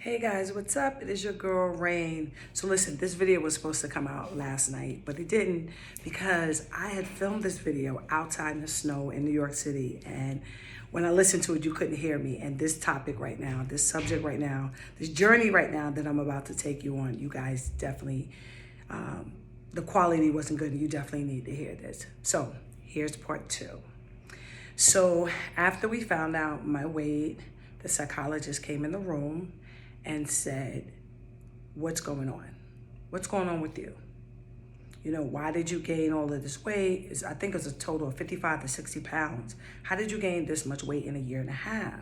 Hey guys, what's up? It is your girl Rain. So listen, this video was supposed to come out last night, but it didn't because I had filmed this video outside in the snow in New York City. And when I listened to it, you couldn't hear me. And this topic right now, this subject right now, this journey right now that I'm about to take you on, you guys definitely, the quality wasn't good. And you definitely need to hear this. So here's part two. So after we found out my weight, the psychologist came in the room and said, what's going on? What's going on with you? You know, why did you gain all of this weight? I think it's a total of 55 to 60 pounds. How did you gain this much weight in a year and a half?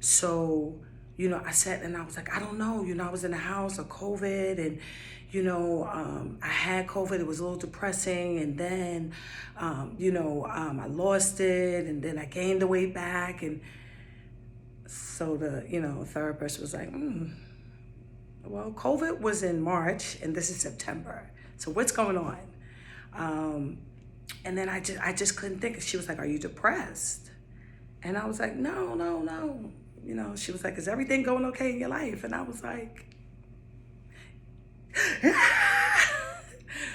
So, I sat and I was like, I don't know. I was in the house of COVID and, I had COVID. It was a little depressing. And then, I lost it and then I gained the weight back. And so the, therapist was like, well, COVID was in March and this is September. So what's going on? And then I just couldn't think. She was like, are you depressed? And I was like, no. She was like, is everything going okay in your life? And I was like,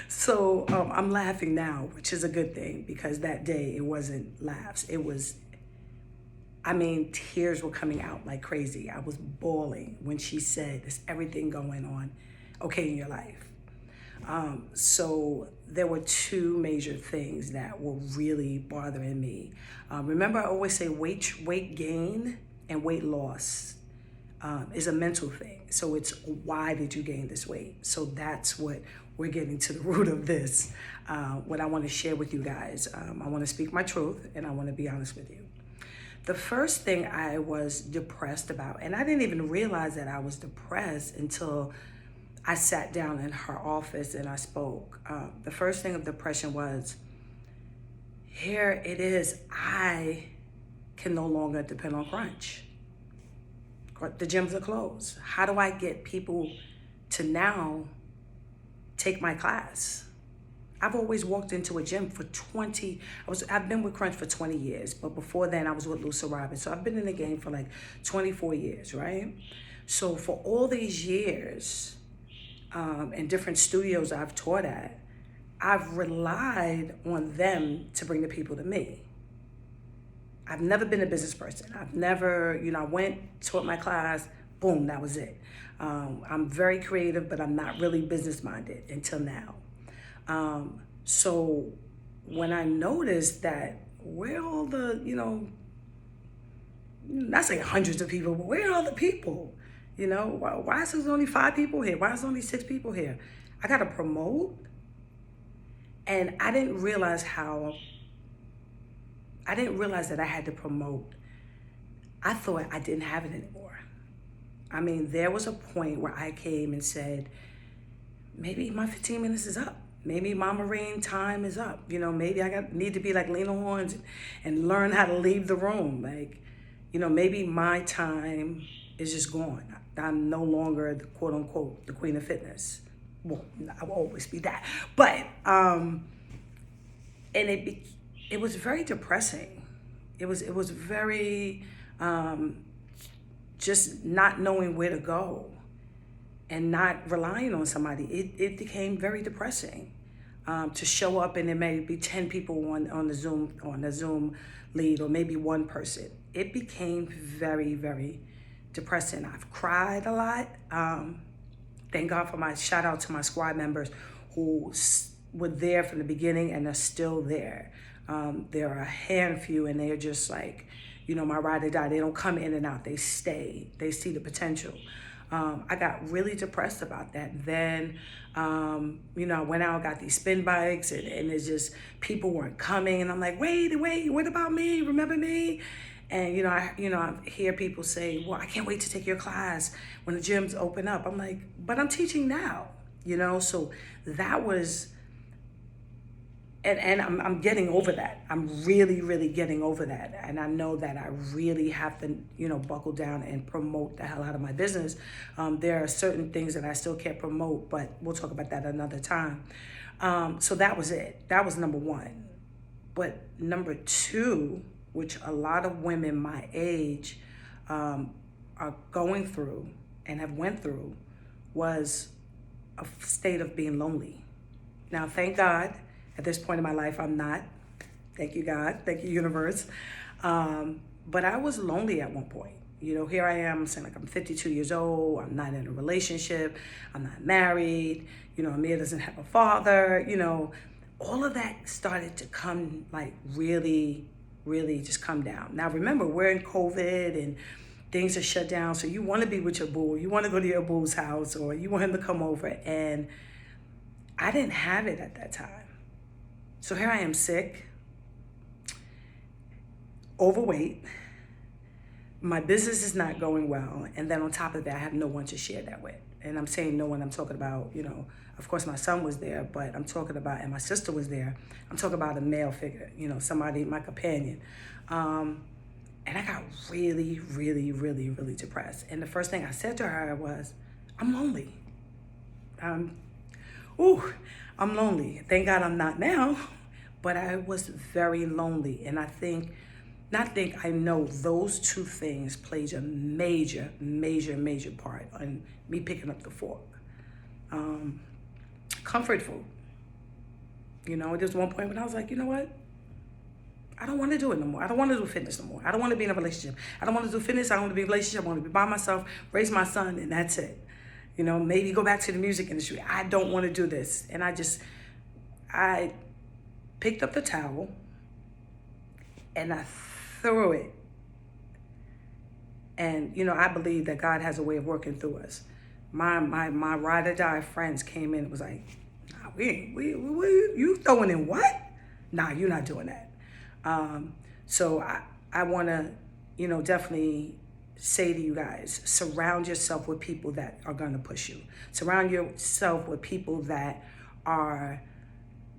so I'm laughing now, which is a good thing because that day it wasn't laughs. It was, tears were coming out like crazy. I was bawling when she said, is everything going on okay in your life? So there were two major things that were really bothering me. Remember, I always say weight gain and weight loss is a mental thing. So it's why did you gain this weight? So that's what we're getting to the root of this. What I want to share with you guys. I want to speak my truth and I want to be honest with you. The first thing I was depressed about, and I didn't even realize that I was depressed until I sat down in her office and I spoke. The first thing of depression was, here it is, I can no longer depend on Crunch. The gyms are closed. How do I get people to take my class? I've always walked into a gym for I've been with Crunch for 20 years, but before then I was with Lucy Robbins. So I've been in the game for like 24 years, right? So for all these years, in different studios I've taught at, I've relied on them to bring the people to me. I've never been a business person. I've never, I went, taught my class, boom, that was it. I'm very creative, but I'm not really business minded until now. So when I noticed that where all the, not saying hundreds of people, but where are all the people? Why is there only 5 people here? Why is there only 6 people here? I got to promote. And I didn't realize that I had to promote. I thought I didn't have it anymore. There was a point where I came and said, maybe my 15 minutes is up. Maybe Mama Rain time is up. Maybe I need to be like Lena Horns and learn how to leave the room. Maybe my time is just gone. I'm no longer the quote unquote, the queen of fitness. Well, I will always be that. But, and it was very depressing. It was very, just not knowing where to go and not relying on somebody. It became very depressing to show up and there may be 10 people on the Zoom lead or maybe one person. It became very, very depressing. I've cried a lot. Thank God for shout out to my squad members who were there from the beginning and are still there. There are a handful and they're just like, my ride or die. They don't come in and out. They stay. They see the potential. I got really depressed about that. Then, I went out, got these spin bikes and it's just, people weren't coming. And I'm like, wait, what about me? Remember me? And, I hear people say, well, I can't wait to take your class when the gyms open up. I'm like, but I'm teaching now, so that was, and I'm getting over that. I'm really, really getting over that. And I know that I really have to, buckle down and promote the hell out of my business. There are certain things that I still can't promote, but we'll talk about that another time. So that was it. That was number one. But number two, which a lot of women my age are going through, and have went through was a state of being lonely. Now, thank God, at this point in my life, I'm not. Thank you, God. Thank you, universe. But I was lonely at one point. You know, here I am, I'm saying like I'm 52 years old, I'm not in a relationship, I'm not married, you know, Amir doesn't have a father, you know, all of that started to come like really, really just come down. Now remember, we're in COVID and things are shut down, so you want to be with your boo, you want to go to your boo's house, or you want him to come over, and I didn't have it at that time. So here I am, sick, overweight, my business is not going well, and then on top of that, I have no one to share that with. And I'm saying no one, I'm talking about, you know, of course my son was there, but I'm talking about, and my sister was there, I'm talking about a male figure, you know, somebody, my companion. And I got really, really, really, really depressed. And the first thing I said to her was, I'm lonely. I'm lonely. Thank God I'm not now, but I was very lonely. And I know those two things played a major, major, major part on me picking up the fork. Comfort food. You know, there's one point when I was like, you know what? I don't want to do it no more. I don't want to do fitness no more. I don't want to be in a relationship. I don't want to do fitness. I don't want to be in a relationship. I want to be by myself, raise my son, and that's it. You know, maybe go back to the music industry. I don't want to do this. And I picked up the towel and I threw it. And, you know, I believe that God has a way of working through us. My ride or die friends came in and was like, nah, you throwing in what? Nah, you're not doing that. So I want to, you know, definitely say to you guys, surround yourself with people that are going to push you. Surround yourself with people that are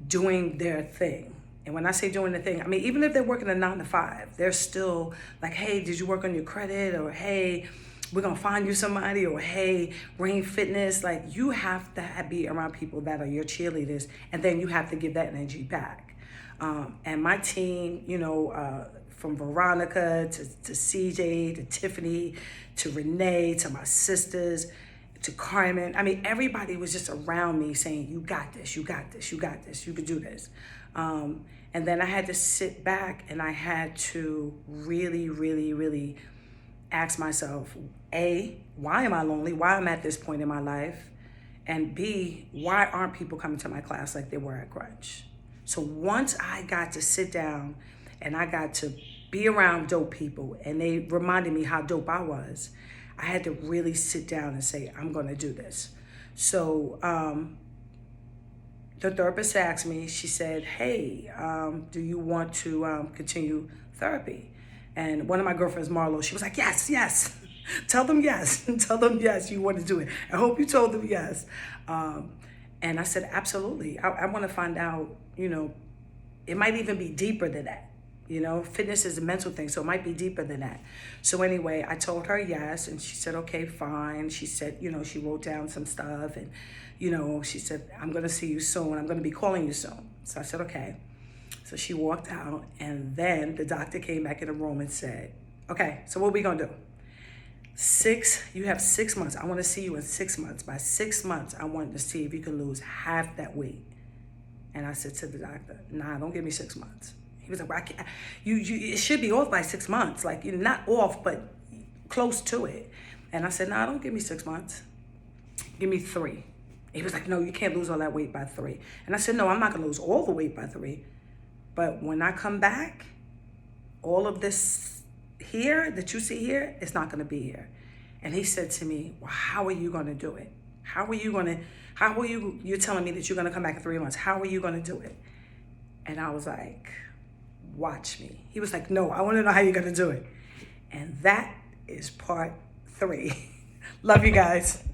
doing their thing. And when I say doing the thing, I mean, even if they're working a 9 to 5, they're still like, hey, did you work on your credit? Or, hey, we're going to find you somebody. Or, hey, Rain Fitness. Like, you have to be around people that are your cheerleaders. And then you have to give that energy back. And my team, you know, from Veronica to CJ to Tiffany to Renee to my sisters to Carmen. I mean, everybody was just around me saying, you got this, you got this, you got this, you could do this. And then I had to sit back and I had to really, really, really ask myself, A, why am I lonely? Why am I at this point in my life? And B, why aren't people coming to my class like they were at Grunge? So once I got to sit down and I got to be around dope people and they reminded me how dope I was, I had to really sit down and say, I'm going to do this. So the therapist asked me, she said, hey, do you want to continue therapy? And one of my girlfriends, Marlo, she was like, yes, yes. Tell them yes. Tell them yes, you want to do it. I hope you told them yes. And I said, absolutely. I want to find out, you know, it might even be deeper than that. You know, fitness is a mental thing, so it might be deeper than that. So anyway, I told her yes, and she said, okay, fine. She said, you know, she wrote down some stuff, and, you know, she said, I'm going to see you soon. I'm going to be calling you soon. So I said, okay. So she walked out, and then the doctor came back in the room and said, okay, so what are we going to do? You have 6 months. I want to see you in 6 months. By 6 months, I want to see if you can lose half that weight. And I said to the doctor, nah, don't give me 6 months. He was like, well, I can't. It should be off by 6 months. Like, you're not off, but close to it. And I said, nah, don't give me 6 months. Give me 3. He was like, no, you can't lose all that weight by 3. And I said, no, I'm not going to lose all the weight by 3. But when I come back, all of this here that you see here, it's not going to be here. And he said to me, well, how are you going to do it? You're telling me that you're going to come back in 3 months. How are you going to do it? And I was like, watch me. He was like, no, I want to know how you're going to do it. And that is part 3. Love you guys.